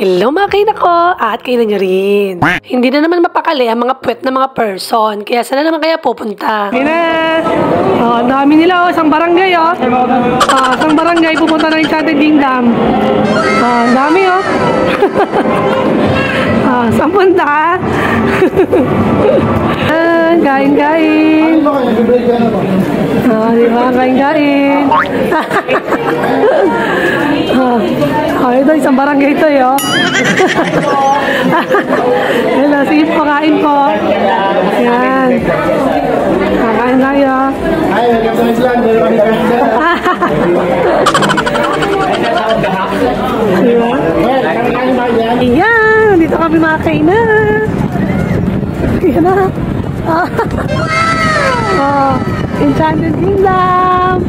Hello mga kainako, at kailan nyo rin. Hindi na naman mapakali ang mga puwet na mga person, kaya saan na naman kaya pupunta? Kaya na! Ang dami nila, isang barangay isang barangay pupunta na Enchanted Kingdom. Ang dami saan punta? Kain-kain. Diba? Kain-kain. Ito, isang barangay ito Hello, sige po, kain po. Ayan. Kain tayo. Ay, welcome to Island. Ayan, dito kami makain na. Ayan na. Enchanted Kingdom.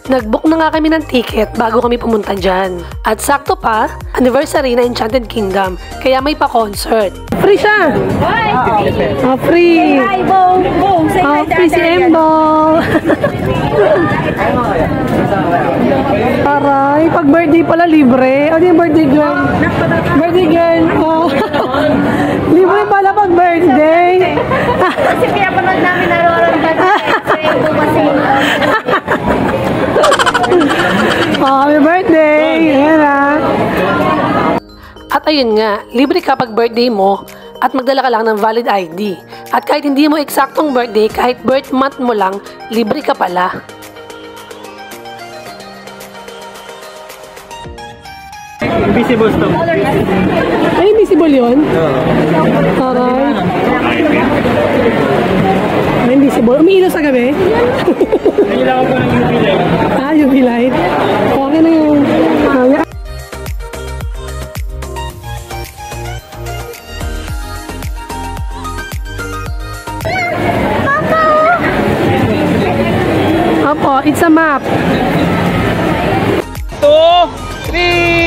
Nag-book na nga kami ng ticket bago kami pumunta dyan. At sakto pa, anniversary na Enchanted Kingdom, kaya may pa-concert. Free siya! Free! Hi, Bo! Bo! Say hi, Free si Embo! Aray, pag birthday pala libre. Ano yung birthday girl? Birthday girl! Libre pala pag birthday! Kasi pinapanood namin na Roland Happy birthday! Ayan At ayun nga, libre ka pag birthday mo at magdala ka lang ng valid ID. At kahit hindi mo eksaktong birthday, kahit birth month mo lang, libre ka pala. Invisible stop. Ay, invisible yun? Aray. Ay, invisible. Umiilaw sa gabi? Kailangan ko ng UV light. UV light. Okay na yun. Opo, it's a map. 2, 3!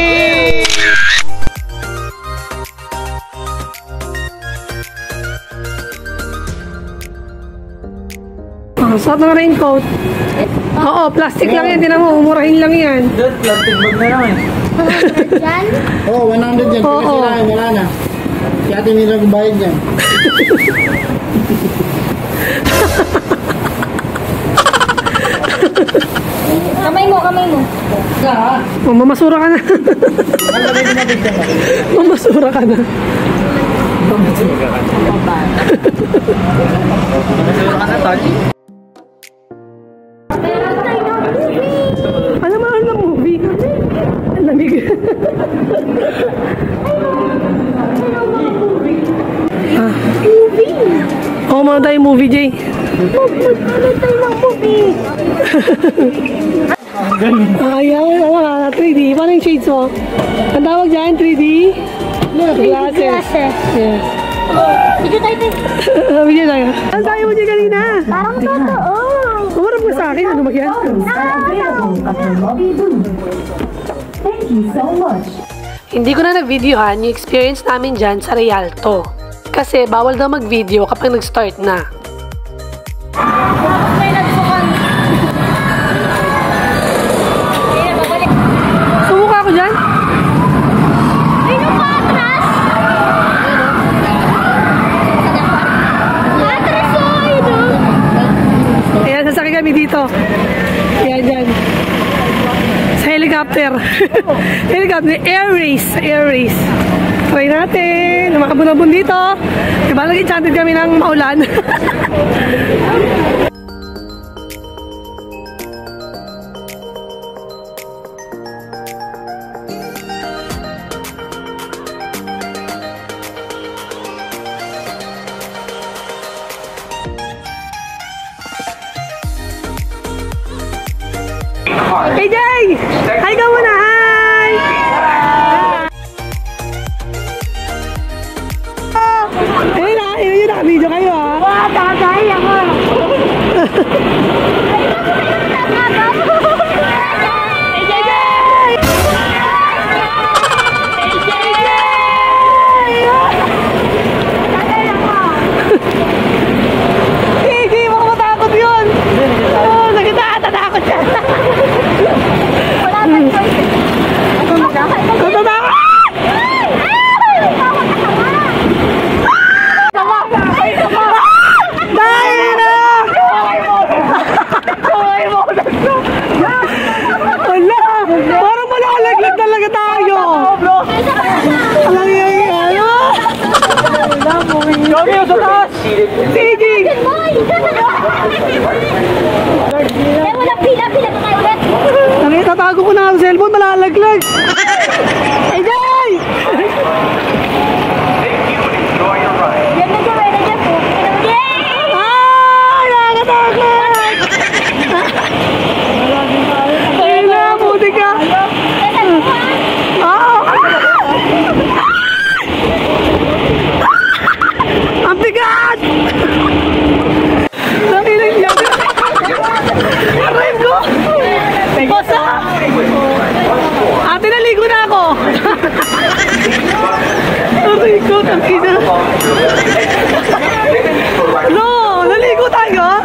Suot ng raincoat. Oo, plastic lang yan. Tinan mo, umurahin lang yan. Plastic bag na lang Yan? Oo, 100 yan. Oo. Wala na. Si Ate Mira bayad yan. Kamay mo, kamay mo. Mamasura ka na. Mamasura ka na. Ano mahal na movie? Ang lamig. Movie! Oo, mahal tayo movie, Jay. Ano tayo ng movie? Ayan, 3D. Paano yung shades mo? Ang tawag dyan, 3D? Glasses. Yes. Video tayo tayo. Video tayo. Ang tayo mo dyan kanina? Parang totoo. Umarap mo sa akin, ano magyan? Thank you so much. Hindi ko na nag-videohan yung experience namin dyan sa Rialto. Kasi bawal daw mag-video kapag nag-start na. May nagsukan. Sumuka ako dyan? Sino pa atras? Atras o, Ayan, sasakay kami dito. Ayan, dyan. Sa helicopter. Helicopter, air race. Air race. Try natin. Makabunabun dito. Diba lagi enchanted kami ng maulan. Hey Jay! Hi ka muna! Hi! Ayun na, naka-video kayo Wow, tatay ako. Sige, baka matakot yun! Nakita, tatakot siya! Sige! Boy! Eh, wala pila ka tayo ulit. Tatago ko na ang cellphone, malalaglag. Ay, day! Yan na dyan, na dyan po. Ay, nakakatakot! Ayun na, buti ka. Ang bigat! Nakilang yan. Aray ko! Basa! Ate, naligo na ako! Aray ko, tangina. No! Naligo tayo?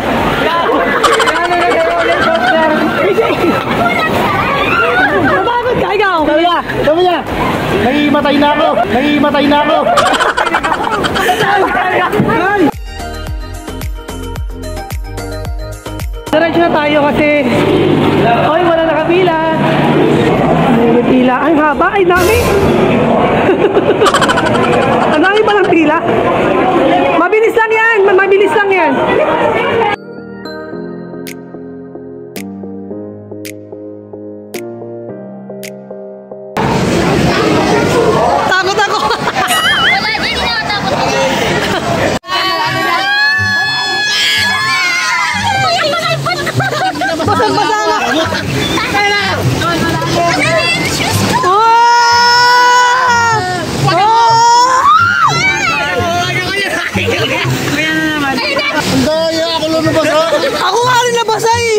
Napagod ka, ikaw? Sabi niya, nahimatay na ako. Nahimatay na ako. Diretso na tayo kasi oy, wala nakapila. May pila. Ay, haba. Ay, dami. Ang dami palang pila. Mabilis lang yan. Mabilis lang yan. Takot ako. Wala, hindi na ako tapos. Basang-basa na. Ang daya ako lumabas ha. Ako nga rin nabasa eh.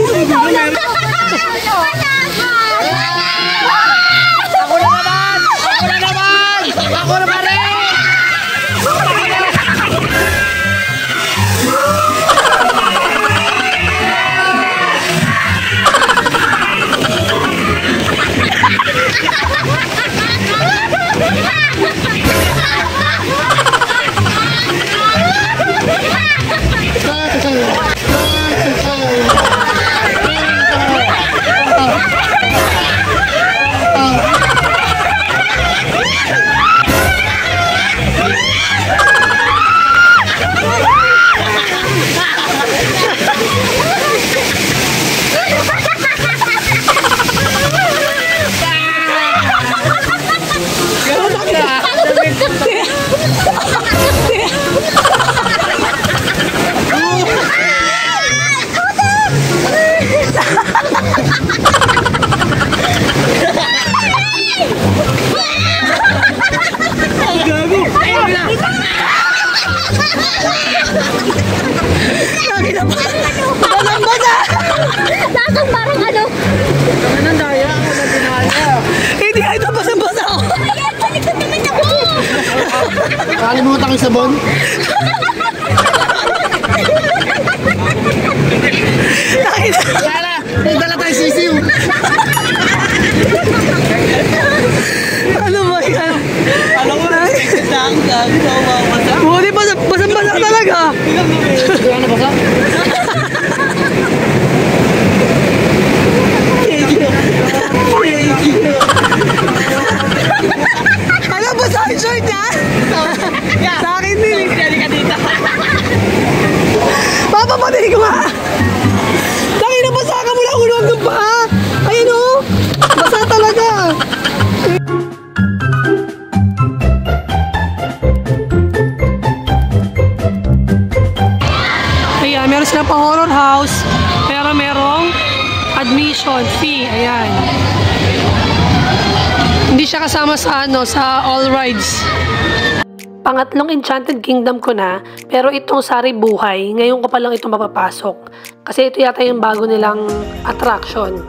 Lasang parang ano? Ang daya ako na dinaya. Hindi ka ito basang-basa ako. Ayan, palikot naman ako! Nakalimutan ko yung sabon. Lala, may dala tayo sisiw. Ano ba yan? Alam mo na, ang gagawin. Buti basang-basa talaga. Kaya na basa? Alam ba sa akin short niya? Sa akin din. Dali ka dito. Papapatay ko nga. Dahil nabasa ka mula ulo hanggang paa. Ayun o. Basa talaga. Ayan, meron sila pa horror house. Pero merong admission fee. Ayan. Hindi siya kasama sa sa all rides. Pangatlong Enchanted Kingdom ko na, pero itong Sari Buhay, ngayon ko pa lang itong mapapasok. Kasi ito yata yung bago nilang attraction.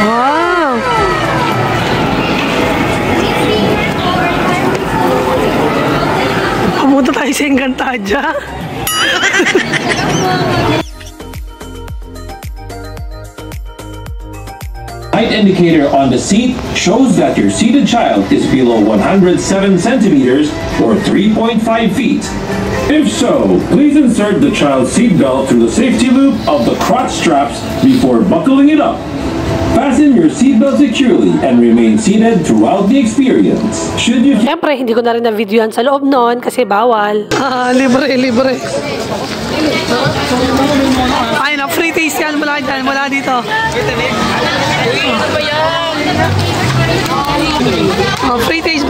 Wow! Pumunta tayo sa Encantadia. height indicator on the seat shows that your seated child is below 107 centimeters or 3.5 feet. If so, please insert the child's seatbelt through the safety loop of the crotch straps before buckling it up. Fasten your seatbelt securely and remain seated throughout the experience. Should you... Siyempre, hindi ko na rin na-videoan sa loob nun kasi bawal. Libre. Ay na, free taste yan mula dyan, mula dito. Oh, free taste.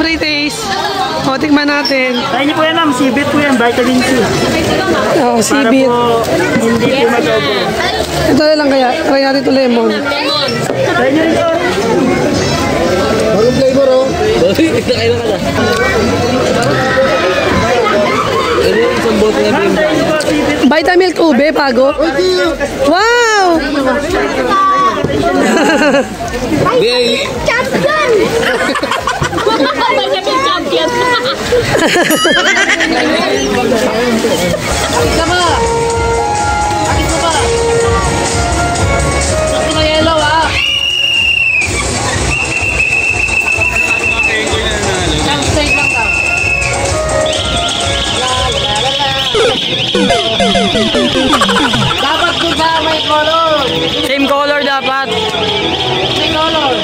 O, tingnan natin. Kaya niyo po yan, ma'am. Sibit po yan. Vitamin C. Oh, sibit. Para po hindi po mag-obo. Ito na lang kaya. Try natin ito lemon. Kaya niyo rin po. Bagong flavor, oh. Nakailan ka na. Ano yung isang bote na Ma'am, kaya niyo po sibit. Vitamilk ube, bago. Wow! Champion! Vitamin champion! Akit ba? Sakto na yellow, ah! Straight lang ka. Dapat ko sa may color. Same color dapat. May color.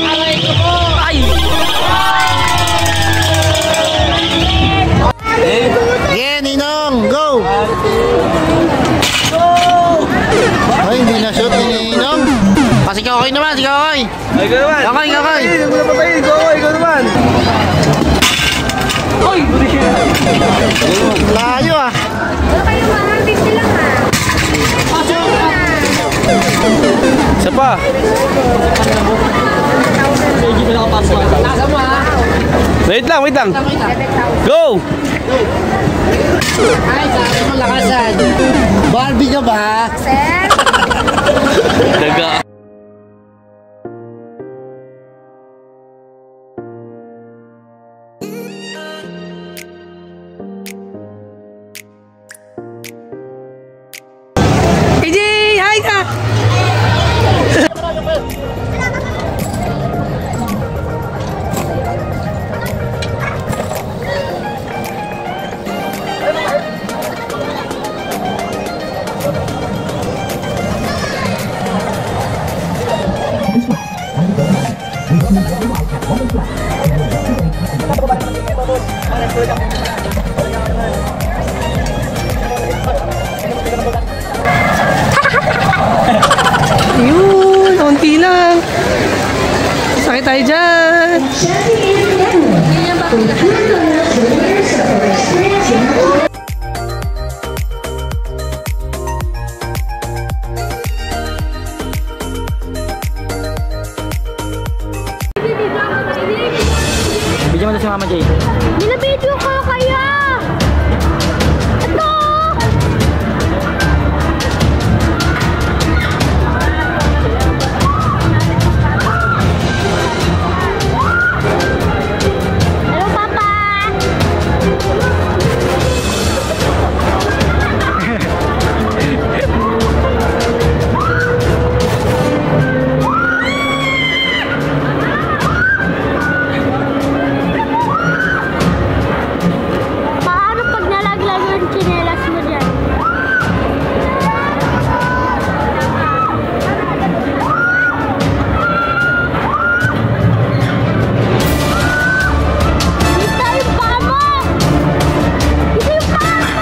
Aray ko po. Ay! Yeah, Ninong! Go! Ay, hindi na shoot ni Ninong. Kasi okay naman, sige okay. Ay, ikaw naman. Okay. Ay, wala pa tayo. Ikaw naman. Oy! Layo, ah. Isa pa. Nasa mo, ha? Wait lang. Go! Ay, sabi mo lakasan. Barbie ka ba? Daga. AJ! Hi ka! Yun, konti lang. Sakit tayo dyan. Bigyan mo na si Mama Jay. Binabidyo ko kaya! Ito! Hello, Papa! Paano pag nalaglag yung tsinelas mo dyan? Ito yung paa mo! Ito yung paa mo!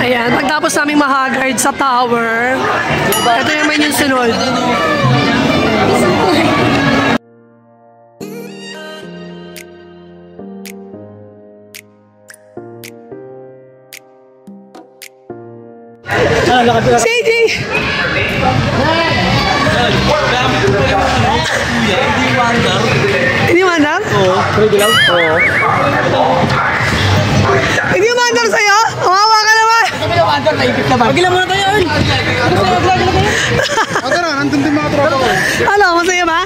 Ayan, pagtapos naming mahagard sa tower, ito naman yung sunod. Si AJ! Hindi mandar? Oo, pwede lang. Oo. Hindi mandar sa'yo? Kawawa ka naman! Pagilan mo na tayo, Earl. O tara, nandun din mga tropa ko. Ano, masaya ba?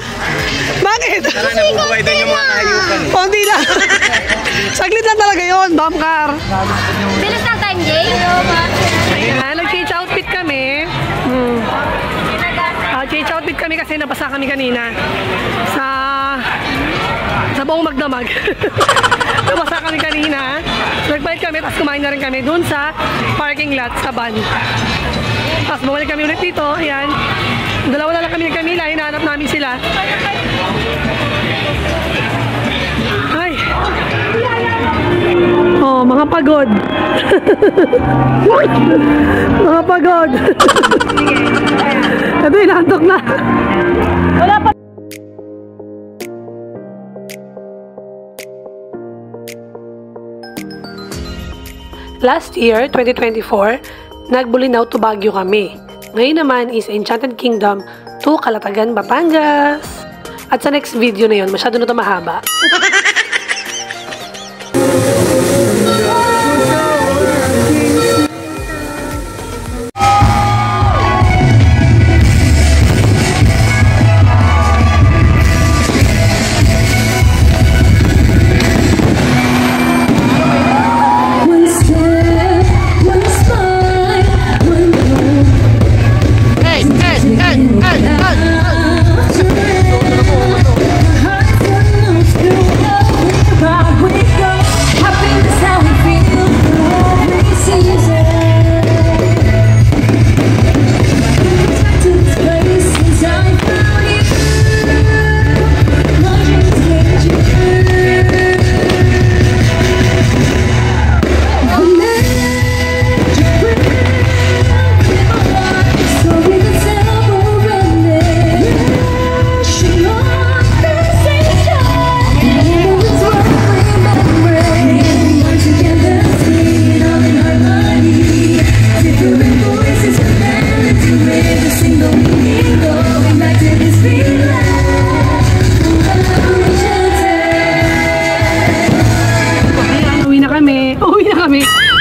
Bakit? Tara, nabubuhay din yung mga kahayupan. Konti lang. Saglit lang talaga yun, bump car. Bilis ng time, Jay. Ayan, nag-change outfit kami. Change outfit kami kasi nabasa kami kanina sa buong magdamag. Nabasa kami kanina. So, nagbayad kami, tapos kumain na rin kami dun sa parking lot sa van. Tapos bumalik kami ulit dito. Ayan. Dalawa na lang kami ni Camila. Hinahanap namin sila. Ay. Oh, mga pagod. Mga pagod. Ito, inaantok na. Wala pa. Last year, 2024, nag-Bolinao to Baguio kami. Ngayon naman is Enchanted Kingdom to Calatagan, Batangas. At sa next video na yun, masyado na ito mahaba.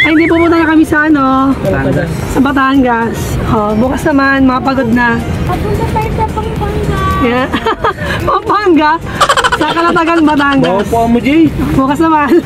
Ay, hindi pupunta na kami sa ano? Batangas. Sa Batangas. Oh, bukas naman, mga pagod na. Papunta tayo sa Pampanga. Yeah. Pampanga? Sa Calatagan, Batangas. Bawa po mo, Jay. Bukas naman.